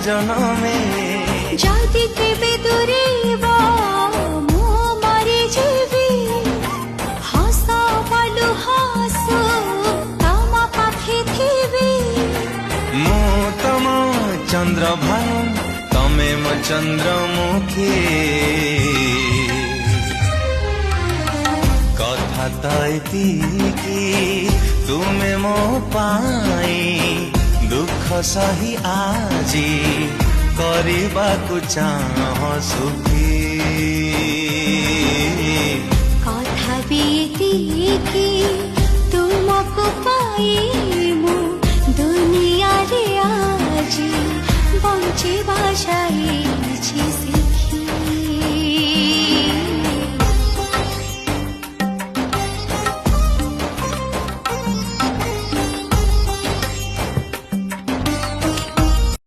জনমে যদি কেবে দূরে মু মরি যাবি হস বলু হসু তম পাখে থিবি মু তম চন্দ্রভানু তমে মো চন্দ্রমুখী কথা তো এতিকি তুমে মো পাই দুঃখ সহি আজি କରିବାକୁ ଚାହ ସୁଖୀ কথা বিয়েতিকি তুমକୁ পাই মু দুনিয়ারে আজি বঞ্চিবা চাই